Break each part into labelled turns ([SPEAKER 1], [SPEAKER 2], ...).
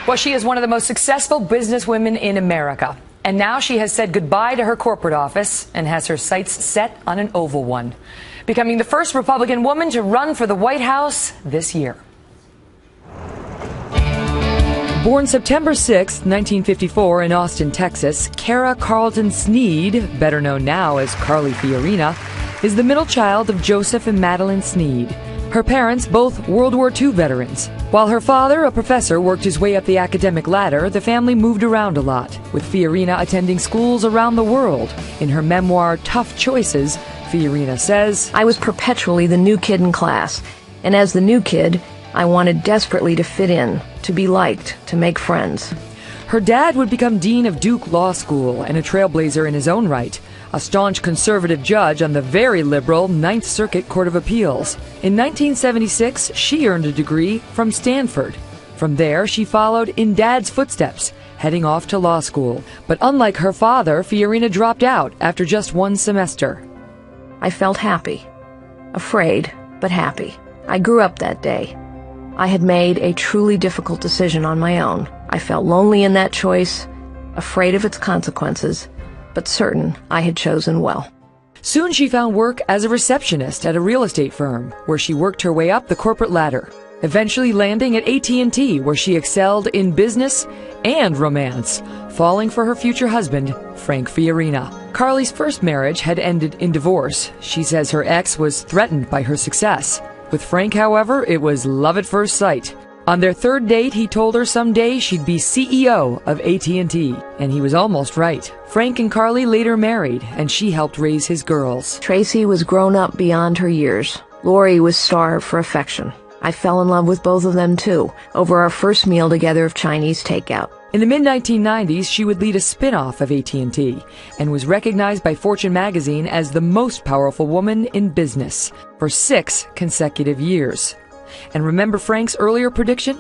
[SPEAKER 1] Well, she is one of the most successful businesswomen in America. And now she has said goodbye to her corporate office and has her sights set on an oval one, becoming the first Republican woman to run for the White House this year. Born September 6, 1954 in Austin, Texas, Kara Carlton Sneed, better known now as Carly Fiorina, is the middle child of Joseph and Madeline Sneed. Her parents, both World War II veterans. While her father, a professor, worked his way up the academic ladder, the family moved around a lot, with Fiorina attending schools around the world. In her memoir, Tough Choices, Fiorina says,
[SPEAKER 2] I was perpetually the new kid in class, and as the new kid, I wanted desperately to fit in, to be liked, to make friends.
[SPEAKER 1] Her dad would become dean of Duke Law School and a trailblazer in his own right, a staunch conservative judge on the very liberal Ninth Circuit Court of Appeals. In 1976, she earned a degree from Stanford. From there, she followed in Dad's footsteps, heading off to law school. But unlike her father, Fiorina dropped out after just one semester.
[SPEAKER 2] I felt happy. Afraid, but happy. I grew up that day. I had made a truly difficult decision on my own. I felt lonely in that choice, afraid of its consequences, but certain I had chosen well.
[SPEAKER 1] Soon she found work as a receptionist at a real estate firm, where she worked her way up the corporate ladder, eventually landing at AT&T, where she excelled in business and romance, falling for her future husband, Frank Fiorina. Carly's first marriage had ended in divorce. She says her ex was threatened by her success. With Frank, however, it was love at first sight. On their third date, he told her someday she'd be CEO of AT&T, and he was almost right. Frank and Carly later married, and she helped raise his girls.
[SPEAKER 2] Tracy was grown up beyond her years. Lori was starved for affection. I fell in love with both of them, too, over our first meal together of Chinese takeout.
[SPEAKER 1] In the mid-1990s, she would lead a spin-off of AT&T and was recognized by Fortune magazine as the most powerful woman in business for 6 consecutive years. And remember Frank's earlier prediction?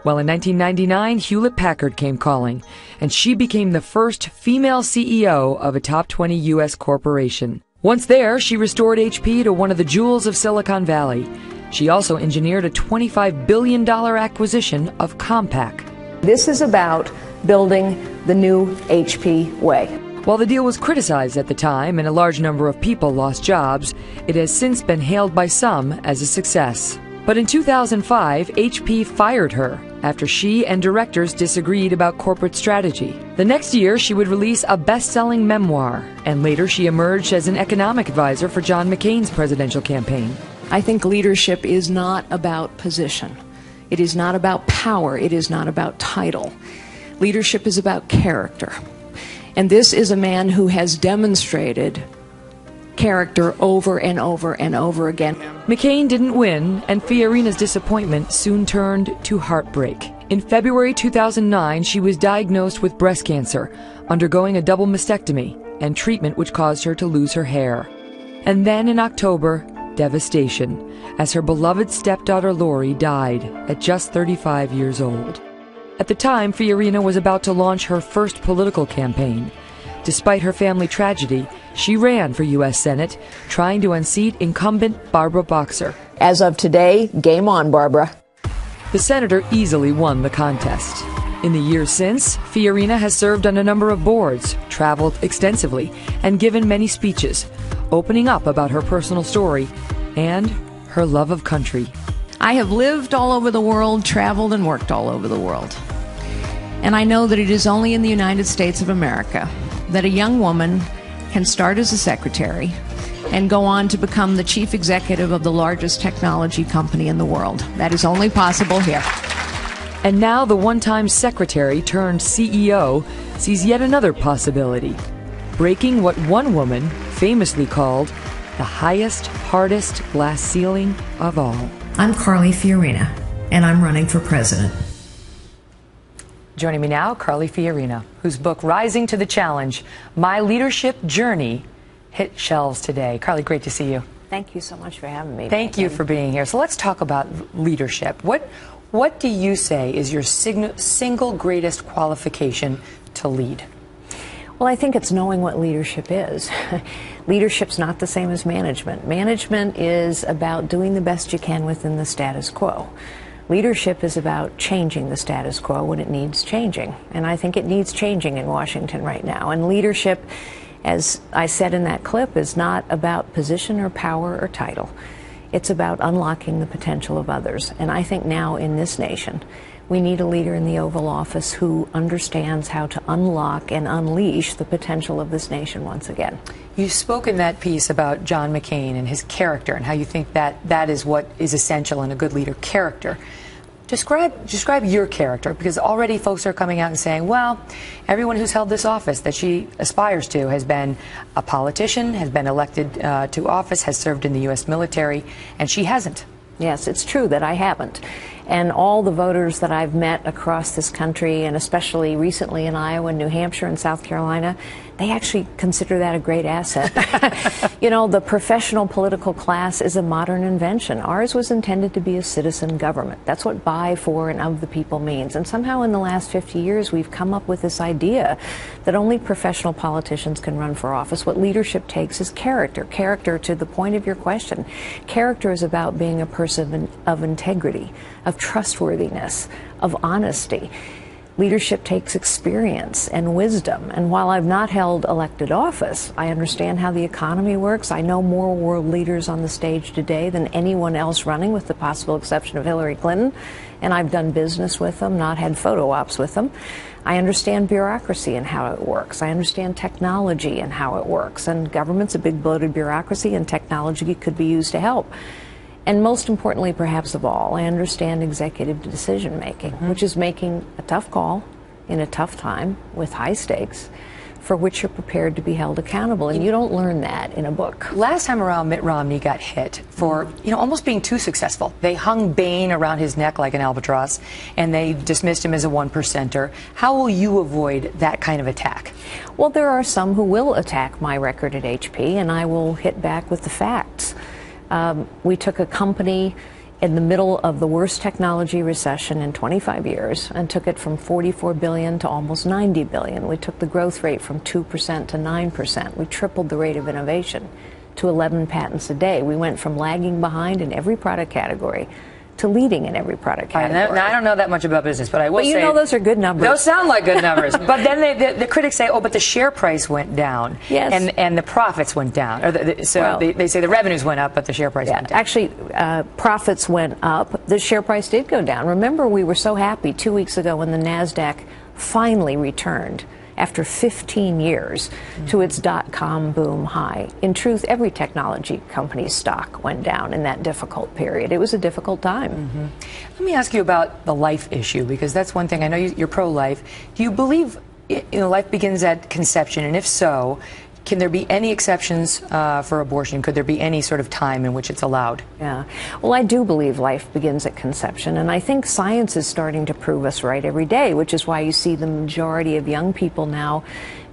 [SPEAKER 1] Well, in 1999, Hewlett-Packard came calling, and she became the first female CEO of a top 20 U.S. corporation. Once there, she restored HP to one of the jewels of Silicon Valley. She also engineered a $25 billion acquisition of Compaq.
[SPEAKER 2] This is about building the new HP way.
[SPEAKER 1] While the deal was criticized at the time and a large number of people lost jobs, it has since been hailed by some as a success. But in 2005, HP fired her after she and directors disagreed about corporate strategy. The next year, she would release a best-selling memoir, and later she emerged as an economic advisor for John McCain's presidential campaign.
[SPEAKER 3] I think leadership is not about position. It is not about power. It is not about title. Leadership is about character. And this is a man who has demonstrated character over and over and over again.
[SPEAKER 1] McCain didn't win, and Fiorina's disappointment soon turned to heartbreak. In February 2009, she was diagnosed with breast cancer, undergoing a double mastectomy and treatment which caused her to lose her hair. And then in October, devastation, as her beloved stepdaughter Lori died at just 35 years old. At the time, Fiorina was about to launch her first political campaign. Despite her family tragedy, she ran for U.S. Senate, trying to unseat incumbent Barbara Boxer.
[SPEAKER 2] As of today, game on, Barbara.
[SPEAKER 1] The senator easily won the contest. In the years since, Fiorina has served on a number of boards, traveled extensively, and given many speeches, opening up about her personal story and her love of country.
[SPEAKER 3] I have lived all over the world, traveled and worked all over the world. And I know that it is only in the United States of America that a young woman can start as a secretary and go on to become the chief executive of the largest technology company in the world. That is only possible here.
[SPEAKER 1] And now the one-time secretary turned CEO sees yet another possibility, breaking what one woman famously called the highest, hardest glass ceiling of all.
[SPEAKER 4] I'm Carly Fiorina, and I'm running for president.
[SPEAKER 1] Joining me now, Carly Fiorina, whose book, Rising to the Challenge, My Leadership Journey, hit shelves today. Carly, great to see you.
[SPEAKER 2] Thank you so much for having me.
[SPEAKER 1] Thank you for being here. So let's talk about leadership. What do you say is your single greatest qualification to lead?
[SPEAKER 2] Well, I think it's knowing what leadership is. Leadership's not the same as management. Management is about doing the best you can within the status quo. Leadership is about changing the status quo when it needs changing. And I think it needs changing in Washington right now. And leadership, as I said in that clip, is not about position or power or title. It's about unlocking the potential of others. And I think now in this nation, we need a leader in the Oval Office who understands how to unlock and unleash the potential of this nation once again.
[SPEAKER 1] You spoke in that piece about John McCain and his character and how you think that is what is essential in a good leader, character. Describe your character, because already folks are coming out and saying, well, everyone who's held this office that she aspires to has been a politician, has been elected to office, has served in the U.S. military, and she hasn't.
[SPEAKER 2] Yes, it's true that I haven't. And all the voters that I've met across this country, and especially recently in Iowa, New Hampshire, and South Carolina, they actually consider that a great asset. You know, the professional political class is a modern invention. Ours was intended to be a citizen government. That's what by, for, and of the people means. And somehow in the last 50 years, we've come up with this idea that only professional politicians can run for office. What leadership takes is character. Character, to the point of your question. Character is about being a person of integrity, of trustworthiness, of honesty. Leadership takes experience and wisdom. And while I've not held elected office, I understand how the economy works. I know more world leaders on the stage today than anyone else running, with the possible exception of Hillary Clinton. And I've done business with them, not had photo ops with them. I understand bureaucracy and how it works. I understand technology and how it works. And government's a big bloated bureaucracy, and technology could be used to help. And most importantly, perhaps of all, I understand executive decision making, which is making a tough call in a tough time with high stakes, for which you're prepared to be held accountable. And you don't learn that in a book.
[SPEAKER 1] Last time around, Mitt Romney got hit for, almost being too successful. They hung Bain around his neck like an albatross, and they dismissed him as a one-percenter. How will you avoid that kind of attack?
[SPEAKER 2] Well, there are some who will attack my record at HP, and I will hit back with the facts. We took a company in the middle of the worst technology recession in 25 years and took it from 44 billion to almost 90 billion. We took the growth rate from 2% to 9%. We tripled the rate of innovation to 11 patents a day. We went from lagging behind in every product category to leading in every product category.
[SPEAKER 1] Now, I don't know that much about business, but I will say...
[SPEAKER 2] But you know those are good numbers.
[SPEAKER 1] Those sound like good numbers. But then the critics say, oh, but the share price went down.
[SPEAKER 2] Yes.
[SPEAKER 1] And the profits went down. Or they say the revenues went up, but the share price went down.
[SPEAKER 2] Actually, profits went up. The share price did go down. Remember, we were so happy 2 weeks ago when the NASDAQ finally returned after 15 years to its dot-com boom high. In truth, every technology company's stock went down in that difficult period. It was a difficult time.
[SPEAKER 1] Let me ask you about the life issue, because that's one thing. I know you're pro-life. Do you believe life begins at conception? And if so, can there be any exceptions for abortion? Could there be any sort of time in which it's allowed?
[SPEAKER 2] Yeah. Well, I do believe life begins at conception, and I think science is starting to prove us right every day, which is why you see the majority of young people now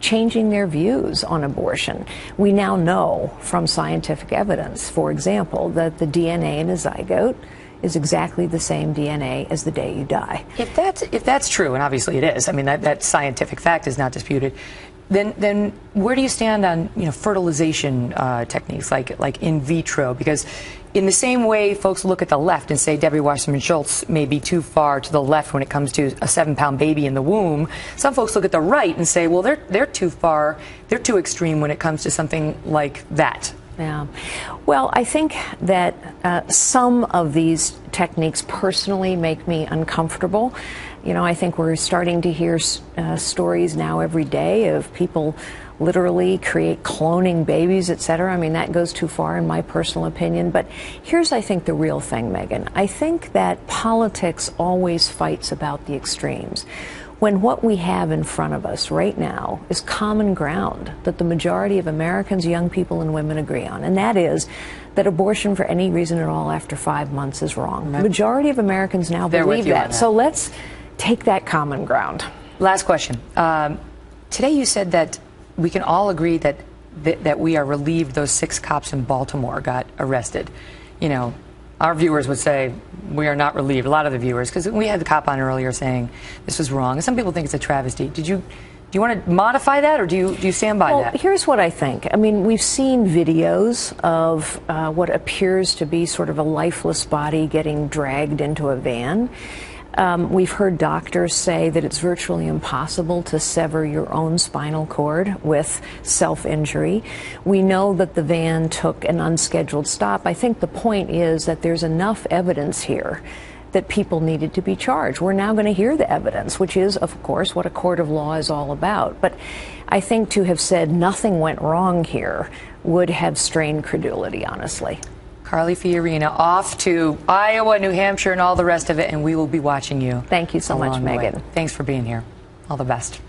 [SPEAKER 2] changing their views on abortion. We now know from scientific evidence, for example, that the DNA in a zygote is exactly the same DNA as the day you die.
[SPEAKER 1] If that's true, and obviously it is, I mean, that scientific fact is not disputed, then where do you stand on fertilization techniques like in vitro? Because in the same way folks look at the left and say Debbie Wasserman Schultz may be too far to the left when it comes to a 7-pound baby in the womb, some folks look at the right and say, well, they're too far, they're too extreme when it comes to something like that.
[SPEAKER 2] Yeah. Well, I think that some of these techniques personally make me uncomfortable. I think we're starting to hear stories now every day of people literally create cloning babies, etc. I mean, that goes too far in my personal opinion. But here's, I think, the real thing, Megan. I think that politics always fights about the extremes, when what we have in front of us right now is common ground that the majority of Americans, young people and women, agree on, and that is that abortion for any reason at all after 5 months is wrong. The majority of Americans now believe that. So let's take that common ground.
[SPEAKER 1] Last question. Today you said that we can all agree that we are relieved those 6 cops in Baltimore got arrested. Our viewers would say we are not relieved, a lot of the viewers, because we had the cop on earlier saying this was wrong. And some people think it's a travesty. Did Do you want to modify that, or do you stand by that?
[SPEAKER 2] Here's what I think. I mean, we've seen videos of what appears to be sort of a lifeless body getting dragged into a van. We've heard doctors say that it's virtually impossible to sever your own spinal cord with self-injury. We know that the van took an unscheduled stop. I think the point is that there's enough evidence here that people needed to be charged. We're now going to hear the evidence, which is, of course, what a court of law is all about. But I think to have said nothing went wrong here would have strained credulity, honestly.
[SPEAKER 1] Carly Fiorina off to Iowa, New Hampshire, and all the rest of it, and we will be watching you.
[SPEAKER 2] Thank you so much, Megan.
[SPEAKER 1] Thanks for being here. All the best.